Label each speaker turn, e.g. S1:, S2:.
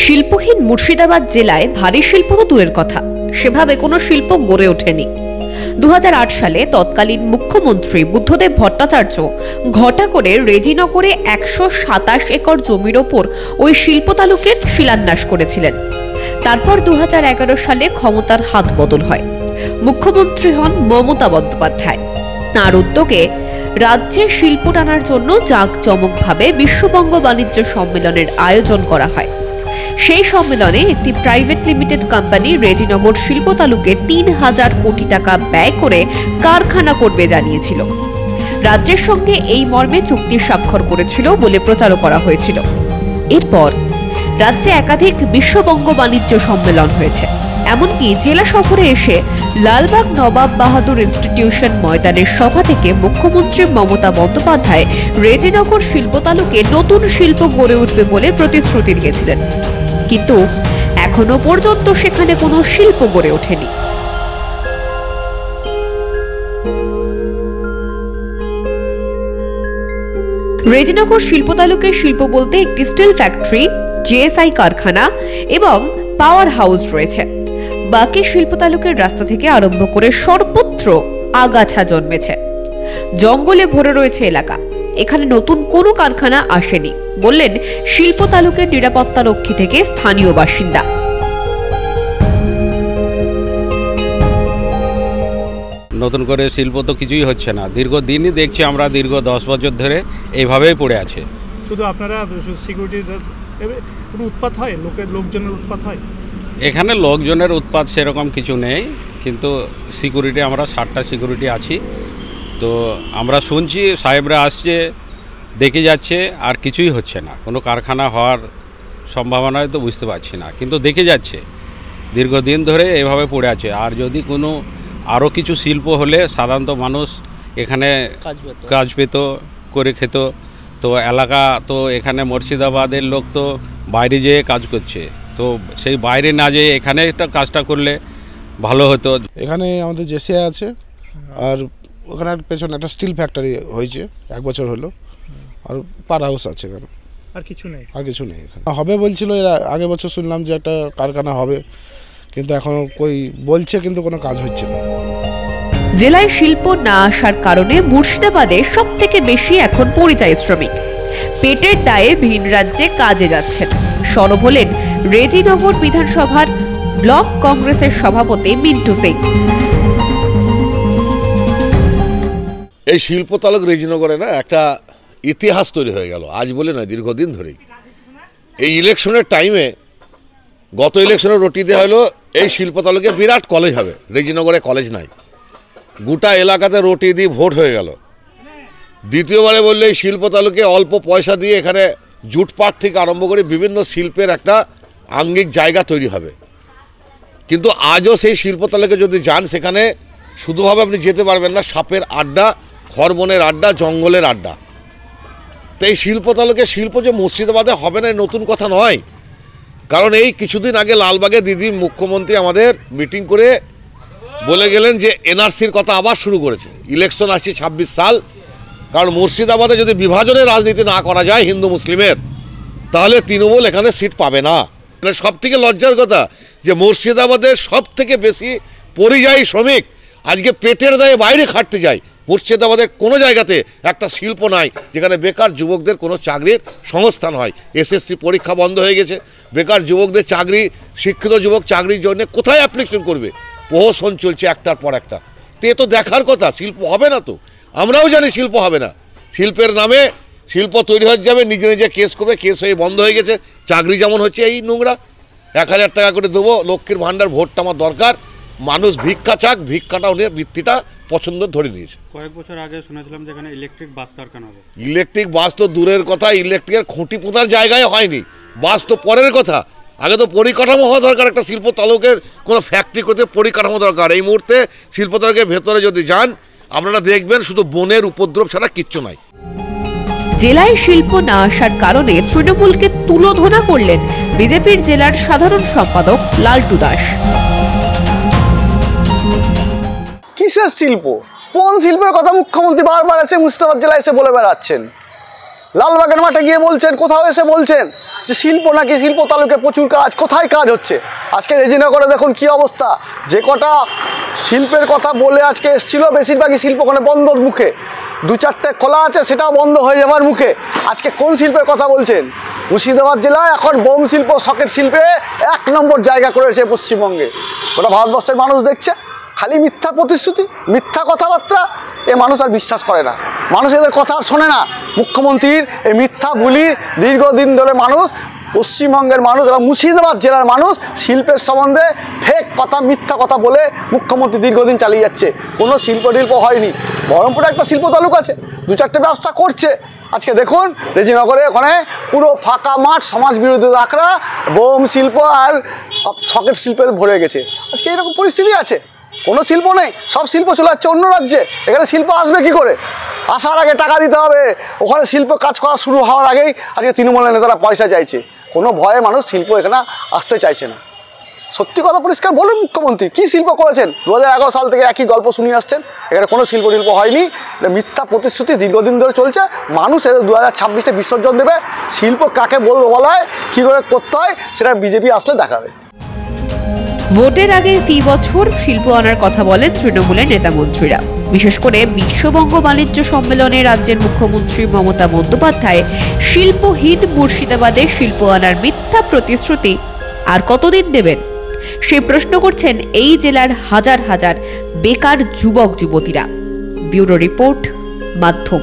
S1: শিল্পহীন মুর্শিদাবাদ জেলায় ভারী শিল্প তো দূরের কথা, সেভাবে কোনো শিল্প গড়ে ওঠেনি। 2008 সালে তৎকালীন মুখ্যমন্ত্রী বুদ্ধদেব ভট্টাচার্য ঘটা করে রেজিনগরে 127 একর জমির ওপর ওই শিল্প তালুকের শিলান্যাস করেছিলেন। তারপর 2011 সালে ক্ষমতার হাত বদল হয়। মুখ্যমন্ত্রী হন মমতা বন্দ্যোপাধ্যায়। তাঁর উদ্যোগে রাজ্যে শিল্প টানার জন্য জাঁকজমকভাবে বিশ্ববঙ্গ বাণিজ্য সম্মেলনের আয়োজন করা হয়। সেই সম্মেলনে একটি প্রাইভেট লিমিটেড কোম্পানি রেজিনগর শিল্প তালুকে 3000 কোটি টাকা ব্যয় করে কারখানা করবে জানিয়েছিল। রাজ্যের সঙ্গে এই মর্মে চুক্তি স্বাক্ষর করেছিল বলে প্রচারও করা হয়েছিল। এরপর রাজ্যে একাধিক বিশ্ববঙ্গ বাণিজ্য সম্মেলন হয়েছে। এমনকি জেলা সফরে এসে লালবাগ নবাব বাহাদুর ইনস্টিটিউশন ময়দানের সভা থেকে মুখ্যমন্ত্রী মমতা বন্দ্যোপাধ্যায় রেজিনগর শিল্প তালুকে নতুন শিল্প গড়ে উঠবে বলে প্রতিশ্রুতি দিয়েছিলেন, কিন্তু এখনো পর্যন্ত সেখানে কোনো শিল্প গড়ে ওঠেনি। রেজিনগর শিল্প তালুকের শিল্প বলতে একটি স্টিল ফ্যাক্টরি, জেএসআই কারখানা এবং পাওয়ার হাউস রয়েছে। বাকি শিল্প তালুকের রাস্তা থেকে আরম্ভ করে সর্বত্র আগাছা জন্মেছে, জঙ্গলে ভরে রয়েছে এলাকা। এখানে নতুন কোনো কারখানা আসেনি বললেন শিল্প তালুকের নিরাপত্তা রক্ষী থেকে স্থানীয় বাসিন্দা।
S2: নতুন করে শিল্প তো কিছুই হচ্ছে না, দীর্ঘদিনই দেখছি আমরা, দীর্ঘ 10 বছর ধরে এইভাবেই পড়ে আছে।
S3: শুধু আপনারা সিকিউরিটি উৎপাত হয়, লোকজনের উৎপাত হয়
S2: এখানে, লোকজনের উৎপাত সেরকম কিছু নেই, কিন্তু সিকিউরিটি আমরা 60টা সিকিউরিটি আছি। তো আমরা শুনছি সাহেবরা আসছে, দেখে যাচ্ছে, আর কিছুই হচ্ছে না। কোনো কারখানা হওয়ার সম্ভাবনায় তো বুঝতে পারছি না, কিন্তু দেখে যাচ্ছে দীর্ঘদিন ধরে এভাবে পড়ে আছে। আর যদি কোনো আরও কিছু শিল্প হলে সাধারণত মানুষ এখানে কাজ পেত, করে খেত। তো এলাকা তো এখানে মুর্শিদাবাদের লোক তো বাইরে যেয়ে কাজ করছে, তো সেই বাইরে না যেয়ে এখানে একটা কাজটা করলে ভালো হতো।
S4: এখানে আমাদের জেসিআই আছে, আর ওখানে পেছনে একটা স্টিল ফ্যাক্টরি হয়েছে, 1 বছর হলো, আর পার হাউস আছে। এখানে
S3: আর কিছু নেই,
S4: এখানে হবে বলছিল। এর আগের বছর শুনলাম যে একটা কারখানা হবে, কিন্তু এখনো কই বলছে, কিন্তু কোনো কাজ হচ্ছে না।
S1: জেলায় শিল্প না আসার কারণে মুর্শিদাবাদে সব থেকে বেশি এখন পরিযায়ী শ্রমিক পেটের দায়ে ভিন রাজ্যে কাজে যাচ্ছেন। সরব হলেন রেজিনগর বিধানসভার ব্লক কংগ্রেসের সভাপতি মিন্টু সিং।
S5: এই শিল্প তালুক রেজিনগরে না একটা ইতিহাস তৈরি হয়ে গেল, আজ বলে নয়, দীর্ঘদিন ধরেই। এই ইলেকশনের টাইমে, গত ইলেকশনে রটি দেওয়া হলো এই শিল্প তালুকে বিরাট কলেজ হবে। রেজিনগরে কলেজ নাই, গোটা এলাকাতে রটি দিয়ে ভোট হয়ে গেল। দ্বিতীয়বারে বললে এই শিল্প তালুকে অল্প পয়সা দিয়ে এখানে জুটপাট থেকে আরম্ভ করে বিভিন্ন শিল্পের একটা আঙ্গিক জায়গা তৈরি হবে। কিন্তু আজও সেই শিল্প তালুকে যদি যান, সেখানে শুধুভাবে আপনি যেতে পারবেন না, সাপের আড্ডা, খড়বনের আড্ডা, জঙ্গলের আড্ডা। তো এই শিল্প তালুকে শিল্প যে মুর্শিদাবাদে হবে না, নতুন কথা নয়। কারণ এই কিছুদিন আগে লালবাগে দিদি মুখ্যমন্ত্রী আমাদের মিটিং করে বলে গেলেন যে এনআরসির কথা আবার শুরু করেছে। ইলেকশন আসছে 26 সাল, কারণ মুর্শিদাবাদে যদি বিভাজনের রাজনীতি না করা যায় হিন্দু মুসলিমের, তাহলে তৃণমূল এখানে সিট পাবে না। সব থেকে লজ্জার কথা যে মুর্শিদাবাদের সব থেকে বেশি পরিযায়ী শ্রমিক আজকে পেটের দায়ে বাইরে খাটতে যায়। মুর্শিদাবাদের কোনো জায়গাতে একটা শিল্প নাই যেখানে বেকার যুবকদের কোনো চাকরির সংস্থান হয়। এসএসসি পরীক্ষা বন্ধ হয়ে গেছে, বেকার যুবকদের চাকরি, শিক্ষিত যুবক চাকরির জন্য কোথায় অ্যাপ্লিকেশন করবে? প্রহসন চলছে একটার পর একটা। তো এ তো দেখার কথা, শিল্প হবে না। তো আমরাও জানি শিল্প হবে না। শিল্পের নামে শিল্প তৈরি হয়ে যাবে, নিজে নিজে কেস করবে, কেস হয়ে বন্ধ হয়ে গেছে। চাকরি যেমন হচ্ছে এই নোংরা, 1000 টাকা করে দেবো, লক্ষ্মীর ভাণ্ডার, ভোটটা আমার দরকার। মানুষ ভিক্ষা চাক, ভিক্ষাটাও নিয়ে বৃত্তিটা পছন্দ ধরে নিয়েছে।
S3: কয়েক বছর আগে শুনেছিলাম যেখানে ইলেকট্রিক বাস কারখানা হবে।
S5: ইলেকট্রিক বাস তো দূরের কথা, ইলেকট্রিকের খুঁটি পোঁতার জায়গায় হয়নি, বাস তো পরের কথা। আগে তো পরিকাঠামো হওয়া দরকার, একটা শিল্প তালুকের কোনো ফ্যাক্টরি করতে পরিকাঠামো দরকার। এই মুহূর্তে শিল্প তালুকের ভেতরে যদি যান, আপনারা দেখবেন শুধু বনের উপদ্রব ছাড়া কিচ্ছু নাই।
S1: জেলায় শিল্প না আসার কারণে তৃণমূলকে তুলোধনা করলেন বিজেপির জেলার সাধারণ সম্পাদক লালটু দাস।
S6: কিসের শিল্প? কোন শিল্পের কথা মুখ্যমন্ত্রী বারবার এসে মুর্শিদাবাদ জেলায় এসে বলে বেড়াচ্ছেন? লালবাগের মাঠে গিয়ে বলছেন, কোথাও এসে বলছেন যে শিল্প নাকি শিল্প তালুকে প্রচুর কাজ, কোথায় কাজ হচ্ছে? আজকে রেজিনগরে দেখুন কি অবস্থা, যে কটা শিল্পের কথা বলে আজকে এসেছিল বেশিরভাগই শিল্প ওখানে বন্ধর মুখে, 2-4টে খোলা আছে সেটাও বন্ধ হয়ে যাওয়ার মুখে। আজকে কোন শিল্পের কথা বলছেন? মুর্শিদাবাদ জেলায় এখন বোম শিল্প, সকেট শিল্পে 1 নম্বর জায়গা করেছে পশ্চিমবঙ্গে। ওটা ভারতবর্ষের মানুষ দেখছে, খালি মিথ্যা প্রতিশ্রুতি, মিথ্যা কথাবার্তা। এ মানুষ আর বিশ্বাস করে না, মানুষ এদের কথা আর শোনে না। মুখ্যমন্ত্রীর এই মিথ্যা বুলি দীর্ঘদিন ধরে মানুষ, পশ্চিমবঙ্গের মানুষ এবং মুর্শিদাবাদ জেলার মানুষ শিল্পের সম্বন্ধে ফেক কথা, মিথ্যা কথা বলে মুখ্যমন্ত্রী দীর্ঘদিন চালিয়ে যাচ্ছে। কোনো শিল্প হয়নি। বহরমপুরে একটা শিল্প তালুক আছে, 2-4টে ব্যবসা করছে। আজকে দেখুন রেজিনগরে ওখানে পুরো ফাঁকা মাঠ, সমাজ বিরোধী আখড়া, বোম শিল্প আর সকেট শিল্পে ভরে গেছে। আজকে এরকম পরিস্থিতি আছে, কোনো শিল্প নেই, সব শিল্প চলে যাচ্ছে অন্য রাজ্যে। এখানে শিল্প আসবে কি করে? আসার আগে টাকা দিতে হবে, ওখানে শিল্প কাজ করা শুরু হওয়ার আগেই আজকে তৃণমূলের নেতারা পয়সা চাইছে। কোনো ভয়ে মানুষ শিল্প এখানে আসতে চাইছে না। সত্যি কথা পরিষ্কার বলুন, মুখ্যমন্ত্রী কী শিল্প করেছেন? 2011 সাল থেকে একই গল্প শুনিয়ে আসছেন, এখানে কোনো শিল্প হয়নি। এটা মিথ্যা প্রতিশ্রুতি দীর্ঘদিন ধরে চলছে। মানুষ এদের 2026-এ বিসর্জন দেবে। শিল্প কাকে বলা হয়, কী করে করতে হয়, সেটা বিজেপি আসলে দেখাবে।
S1: ভোটের আগে ফি বছর শিল্প আনার কথা বলেন তৃণমূলের নেতা মন্ত্রীরা। বিশেষ করে বিশ্ববঙ্গ বাণিজ্য সম্মেলনে রাজ্যের মুখ্যমন্ত্রী মমতা বন্দ্যোপাধ্যায় শিল্পহীন মুর্শিদাবাদে শিল্প আনার মিথ্যা প্রতিশ্রুতি আর কতদিন দেবেন, সেই প্রশ্ন করছেন এই জেলার হাজার হাজার বেকার যুবক যুবতীরা। ব্যুরো রিপোর্ট, মাধ্যম।